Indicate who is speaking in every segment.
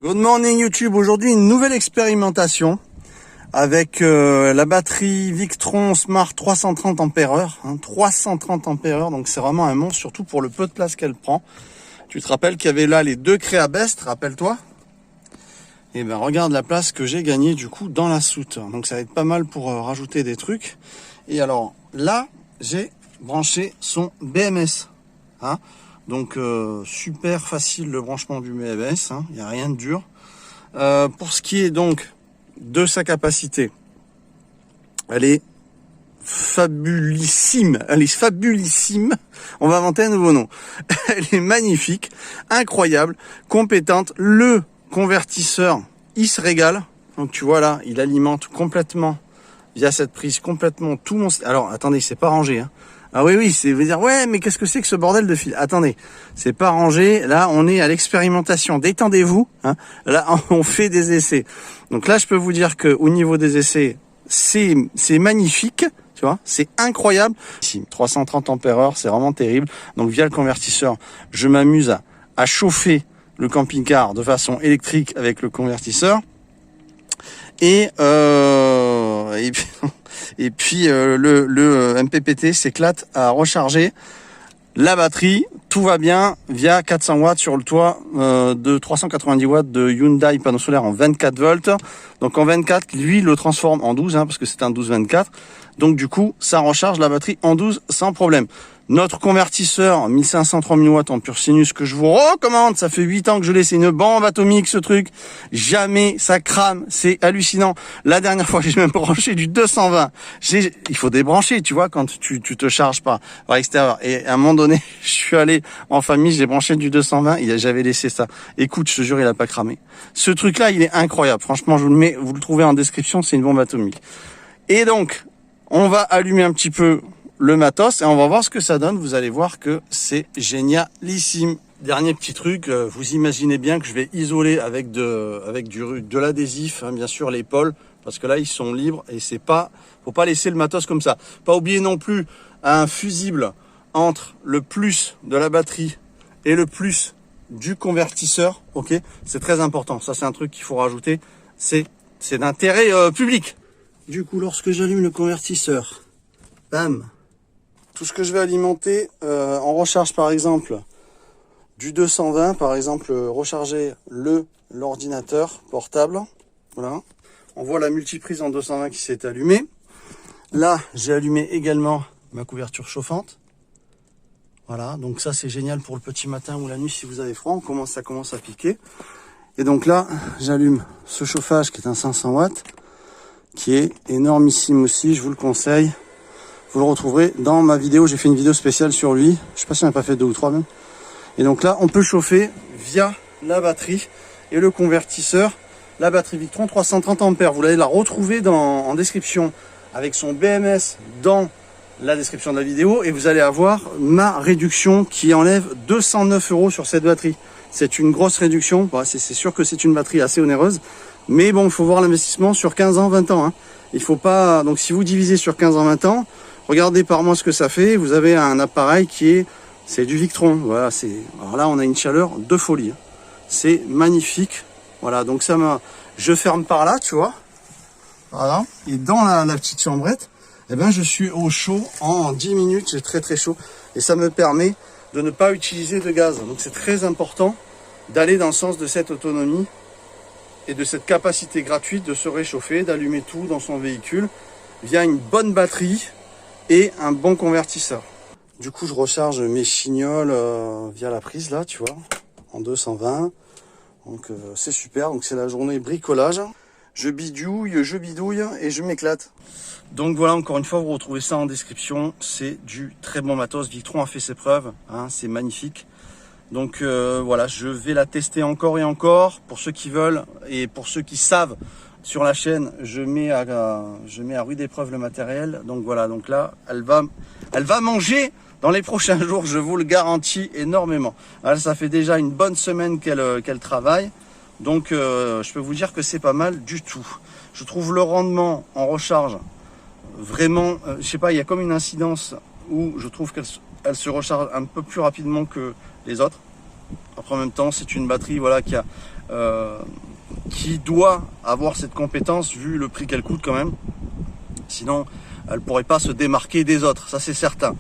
Speaker 1: Good morning YouTube, aujourd'hui une nouvelle expérimentation avec la batterie Victron Smart 330 Ah, 330 Ah, donc c'est vraiment un monstre, surtout pour le peu de place qu'elle prend. Tu te rappelles qu'il y avait là les deux Creabest, rappelle-toi? Et ben regarde la place que j'ai gagnée du coup dans la soute. Donc ça va être pas mal pour rajouter des trucs. Et alors là, j'ai branché son BMS. Hein, donc super facile le branchement du BMS, hein, il n'y a rien de dur. Pour ce qui est donc de sa capacité, elle est fabulissime. On va inventer un nouveau nom. Elle est magnifique, incroyable, compétente. Le convertisseur, il se régale. Donc tu vois là, il alimente complètement via cette prise complètement tout mon... Alors attendez, c'est pas rangé. Hein. Ah oui, c'est veut dire ouais, mais qu'est-ce que c'est que ce bordel de fil? Attendez, c'est pas rangé. Là, on est à l'expérimentation. Détendez-vous. Hein. Là, on fait des essais. Donc là, je peux vous dire que au niveau des essais, c'est magnifique. Tu vois, c'est incroyable. 330 Ah, c'est vraiment terrible. Donc via le convertisseur, je m'amuse à chauffer le camping-car de façon électrique avec le convertisseur. Et puis le MPPT s'éclate à recharger la batterie. Tout va bien via 400 watts sur le toit de 390 watts de Hyundai panneau solaire en 24 volts. Donc en 24, lui le transforme en 12 parce que c'est un 12-24. Donc du coup, ça recharge la batterie en 12 sans problème. Notre convertisseur 1500-3000 watts en pur sinus que je vous recommande, ça fait 8 ans que je l'ai, c'est une bombe atomique ce truc, jamais ça crame, c'est hallucinant. La dernière fois j'ai même branché du 220, il faut débrancher tu vois quand tu te charges par extérieur, et à un moment donné je suis allé en famille, j'ai branché du 220, j'avais laissé ça, écoute je te jure il a pas cramé. Ce truc là il est incroyable, franchement je vous le mets, vous le trouvez en description, c'est une bombe atomique. Et donc on va allumer un petit peu le matos et on va voir ce que ça donne. Vous allez voir que c'est génialissime. Dernier petit truc, vous imaginez bien que je vais isoler avec de l'adhésif, hein, bien sûr l'épaule, parce que là ils sont libres et c'est pas, faut pas laisser le matos comme ça. Pas oublier non plus un fusible entre le plus de la batterie et le plus du convertisseur. Ok, c'est très important. Ça c'est un truc qu'il faut rajouter. C'est d'intérêt public. Du coup, lorsque j'allume le convertisseur, bam, tout ce que je vais alimenter en recharge, par exemple, du 220, par exemple, recharger l'ordinateur portable. Voilà. On voit la multiprise en 220 qui s'est allumée. Là, j'ai allumé également ma couverture chauffante. Voilà, donc ça c'est génial pour le petit matin ou la nuit si vous avez froid. Ça commence à piquer. Et donc là, j'allume ce chauffage qui est un 500 watts. Qui est énormissime aussi, je vous le conseille. Vous le retrouverez dans ma vidéo, j'ai fait une vidéo spéciale sur lui. Je sais pas si on n'a pas fait 2 ou 3 même. Et donc là, on peut chauffer via la batterie et le convertisseur. La batterie Victron 330 Ah. Vous allez la retrouver en description avec son BMS dans la description de la vidéo. Et vous allez avoir ma réduction qui enlève 209 € sur cette batterie. C'est une grosse réduction. Bon, c'est sûr que c'est une batterie assez onéreuse. Mais bon, il faut voir l'investissement sur 15 ans, 20 ans. Hein. Il faut pas. Donc si vous divisez sur 15 ans, 20 ans, regardez par mois ce que ça fait. Vous avez un appareil c'est du Victron. Voilà, alors là on a une chaleur de folie. Hein. C'est magnifique. Voilà, donc je ferme par là, tu vois. Voilà. Et dans la petite chambrette, eh ben je suis au chaud en 10 minutes, c'est très très chaud. Et ça me permet de ne pas utiliser de gaz. Donc c'est très important d'aller dans le sens de cette autonomie et de cette capacité gratuite de se réchauffer, d'allumer tout dans son véhicule via une bonne batterie et un bon convertisseur. Du coup, je recharge mes chignoles via la prise là, tu vois, en 220. Donc c'est super, donc c'est la journée bricolage. Je bidouille et je m'éclate. Donc voilà, encore une fois, vous retrouvez ça en description. C'est du très bon matos. Victron a fait ses preuves, hein, c'est magnifique. Donc voilà, je vais la tester encore et encore. Pour ceux qui veulent et pour ceux qui savent, sur la chaîne, je mets à rude épreuve le matériel. Donc voilà, donc là, elle va manger dans les prochains jours, je vous le garantis énormément. Alors, ça fait déjà une bonne semaine qu'elle travaille. Donc je peux vous dire que c'est pas mal du tout. Je trouve le rendement en recharge vraiment, je sais pas, il y a comme une incidence où je trouve qu'elle se recharge un peu plus rapidement que les autres. Après en même temps c'est une batterie voilà qui a qui doit avoir cette compétence vu le prix qu'elle coûte quand même. Sinon, elle pourrait pas se démarquer des autres, ça c'est certain.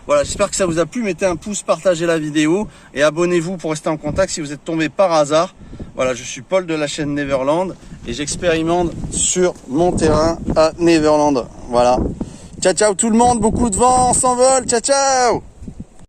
Speaker 1: Voilà, j'espère que ça vous a plu. Mettez un pouce, partagez la vidéo et abonnez-vous pour rester en contact si vous êtes tombé par hasard. Voilà, je suis Paul de la chaîne Neverland et j'expérimente sur mon terrain à Neverland. Voilà. Ciao, ciao tout le monde, beaucoup de vent, on s'envole, ciao, ciao!